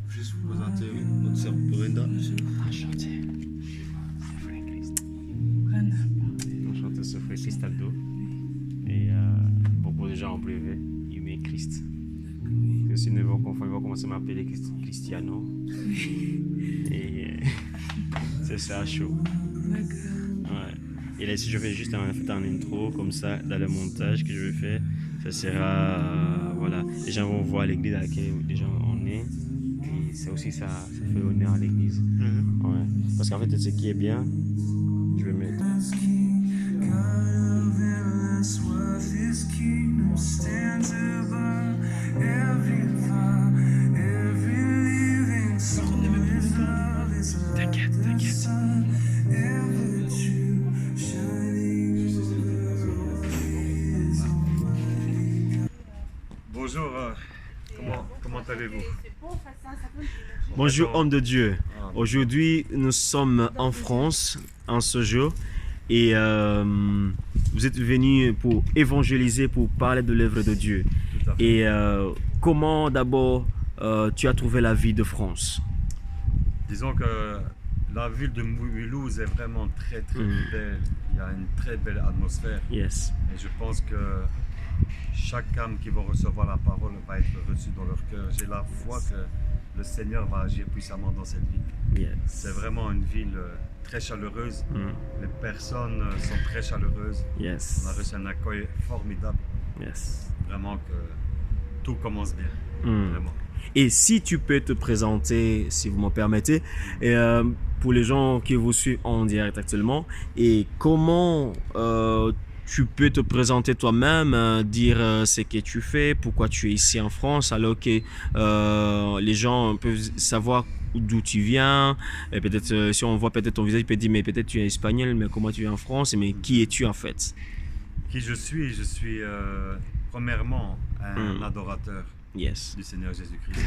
Juste vous présenter notre sœur Brenda. Enchanté. Enchanté, ce frère Cristaldo. Et beaucoup de gens en privé, il met Christ. Parce que sinon, ils vont commencer à m'appeler Cristiano. Et c'est ça, chaud. Ouais. Et là, si je fais juste en intro, comme ça, dans le montage que je vais faire, ça sera. Voilà. Les gens vont voir l'église à laquelle les gens on est. Et c'est aussi ça fait honneur à l'église. Ouais. Parce qu'en fait, ce qui est bien, je vais mettre. T'inquiète, t'inquiète. Bonjour, comment allez-vous? Bonjour, homme de Dieu. Aujourd'hui, nous sommes en France, en ce jour, et vous êtes venus pour évangéliser, pour parler de l'œuvre de Dieu. Tout à fait. Et comment d'abord tu as trouvé la vie de France? Disons que la ville de Mulhouse est vraiment très belle. Il y a une très belle atmosphère. Yes. Et je pense que chaque âme qui va recevoir la parole va être reçue dans leur cœur. J'ai la foi que le Seigneur va agir puissamment dans cette ville. Yes. C'est vraiment une ville très chaleureuse. Les personnes sont très chaleureuses. Yes. On a reçu un accueil formidable. Yes. Vraiment que tout commence bien. Vraiment. Et si tu peux te présenter, si vous me permettez, pour les gens qui vous suivent en direct actuellement, et comment tu peux te présenter toi-même, dire ce que tu fais, pourquoi tu es ici en France, alors que les gens peuvent savoir d'où tu viens, et peut-être si on voit peut-être ton visage, ils peuvent dire mais peut-être tu es espagnol, mais comment tu es en France, mais qui es-tu en fait? Qui je suis? Je suis premièrement un adorateur Yes. du Seigneur Jésus-Christ.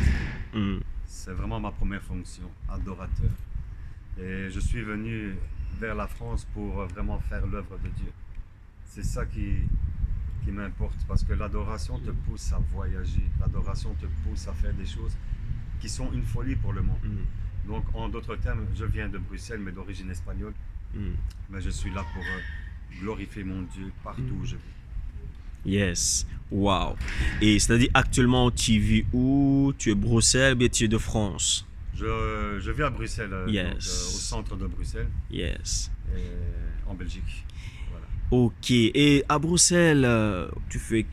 C'est vraiment ma première fonction, adorateur. Et je suis venu vers la France pour vraiment faire l'œuvre de Dieu. C'est ça qui m'importe, parce que l'adoration te pousse à voyager, l'adoration te pousse à faire des choses qui sont une folie pour le monde. Donc en d'autres termes, je viens de Bruxelles, mais d'origine espagnole. Mais je suis là pour glorifier mon Dieu partout où je vais. Yes, wow. Et c'est-à-dire actuellement tu vis où? Tu es Bruxelles, mais tu es de France? Je vis à Bruxelles, Yes. donc, au centre de Bruxelles, Yes. en Belgique. Voilà. Ok. Et à Bruxelles, tu fais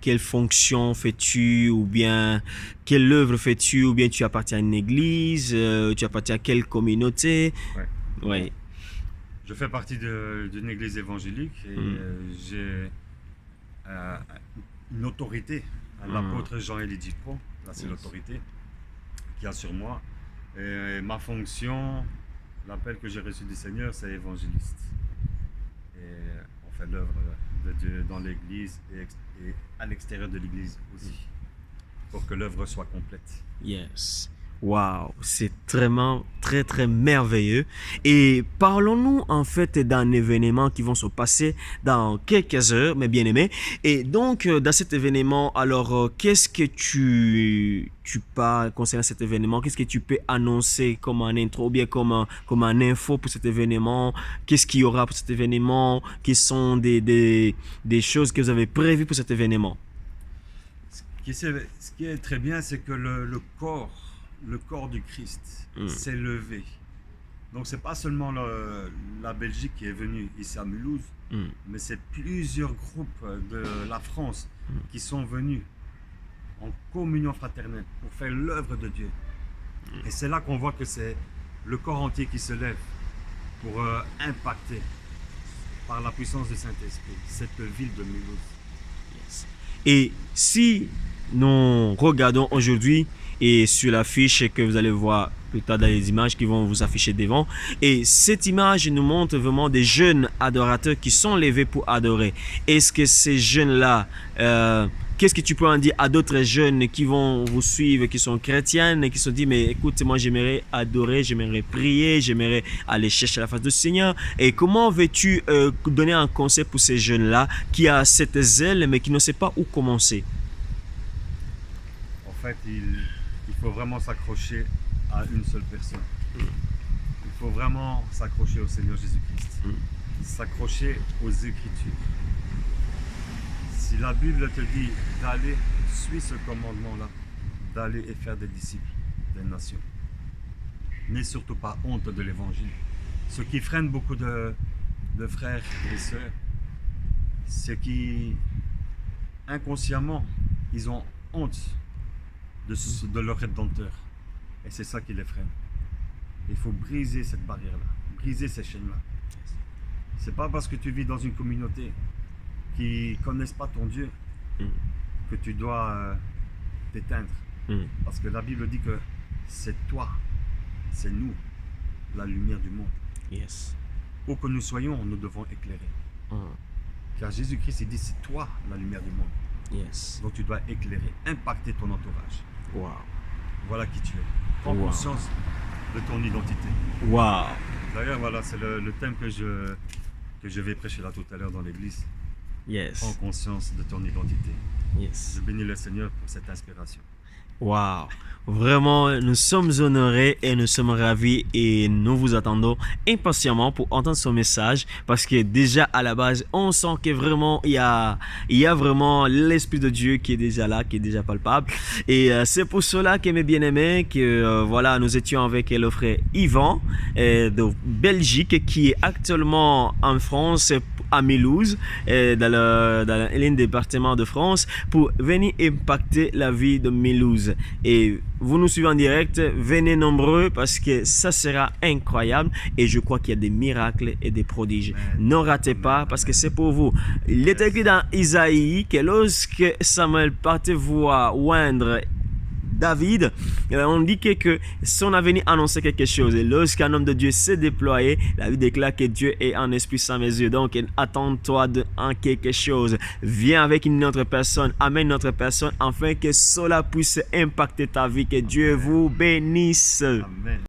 quelle fonction fais-tu? Ou bien quelle œuvre fais-tu? Ou bien tu appartiens à une église? Tu appartiens à quelle communauté? Ouais. Ouais. Je fais partie d'une église évangélique et j'ai une autorité. L'apôtre Jean-Élie Dupont, là c'est l'autorité qui a sur moi. Et ma fonction, l'appel que j'ai reçu du Seigneur, c'est évangéliste. Et on fait l'œuvre de Dieu dans l'église et à l'extérieur de l'église aussi, pour que l'œuvre soit complète. Yes. Waouh, c'est vraiment très très merveilleux. Et parlons-nous en fait d'un événement qui va se passer dans quelques heures, mes bien-aimés. Et donc dans cet événement, alors qu'est-ce que tu parles concernant cet événement? Qu'est-ce que tu peux annoncer comme un intro ou bien comme un info pour cet événement? Qu'est-ce qu'il y aura pour cet événement? Quelles sont des choses que vous avez prévues pour cet événement? Ce qui est très bien, c'est que le corps du Christ s'est levé. Donc c'est pas seulement la Belgique qui est venue ici à Mulhouse, mais c'est plusieurs groupes de la France qui sont venus en communion fraternelle pour faire l'œuvre de Dieu. Et c'est là qu'on voit que c'est le corps entier qui se lève pour impacter par la puissance du Saint-Esprit cette ville de Mulhouse. Et si nous regardons aujourd'hui et sur l'affiche que vous allez voir plus tard dans les images qui vont vous afficher devant, et cette image nous montre vraiment des jeunes adorateurs qui sont levés pour adorer. Est-ce que ces jeunes-là, qu'est-ce que tu peux en dire à d'autres jeunes qui vont vous suivre, qui sont chrétiennes, et qui se disent, mais écoute, moi j'aimerais adorer, j'aimerais prier, j'aimerais aller chercher la face du Seigneur. Et comment veux-tu donner un conseil pour ces jeunes-là qui a cette zèle mais qui ne sait pas où commencer? En fait, il faut vraiment s'accrocher à une seule personne. Il faut vraiment s'accrocher au Seigneur Jésus-Christ. S'accrocher aux Écritures. Si la Bible te dit d'aller, suis ce commandement-là, d'aller et faire des disciples des nations. N'aie surtout pas honte de l'Évangile. Ce qui freine beaucoup de frères et sœurs, c'est qu'ils, inconsciemment, ils ont honte de leur Rédempteur. Et c'est ça qui les freine. Il faut briser cette barrière-là, briser ces chaînes-là. C'est pas parce que tu vis dans une communauté qui ne connaissent pas ton Dieu que tu dois t'éteindre. Parce que la Bible dit que c'est toi, c'est nous, la lumière du monde. Yes. Où que nous soyons, nous devons éclairer. Car Jésus-Christ, il dit, c'est toi la lumière du monde. Yes. Donc tu dois éclairer, impacter ton entourage. Wow. Voilà qui tu es. Prends conscience de ton identité. Wow. D'ailleurs, voilà, c'est le thème que je vais prêcher là tout à l'heure dans l'église. Yes. Prends conscience de ton identité. Yes. Je bénis le Seigneur pour cette inspiration. Wow. Vraiment, nous sommes honorés et nous sommes ravis et nous vous attendons impatiemment pour entendre son message parce que déjà à la base, on sent que vraiment il y a vraiment l'Esprit de Dieu qui est déjà là, qui est déjà palpable. Et c'est pour cela que mes bien-aimés, que voilà, nous étions avec le frère Yvan de Belgique qui est actuellement en France à Mulhouse, dans le département de France, pour venir impacter la vie de Mulhouse. Et vous nous suivez en direct, venez nombreux parce que ça sera incroyable et je crois qu'il y a des miracles et des prodiges. Ne ratez pas parce que c'est pour vous. Il est écrit dans Isaïe que lorsque Samuel partait voir oindre David, on dit que son avenir annonçait quelque chose. Et lorsqu'un homme de Dieu s'est déployé, la Bible déclare que Dieu est en esprit sans mesure. Donc, attends-toi en quelque chose. Viens avec une autre personne, amène une autre personne, afin que cela puisse impacter ta vie. Que Dieu vous bénisse. Amen.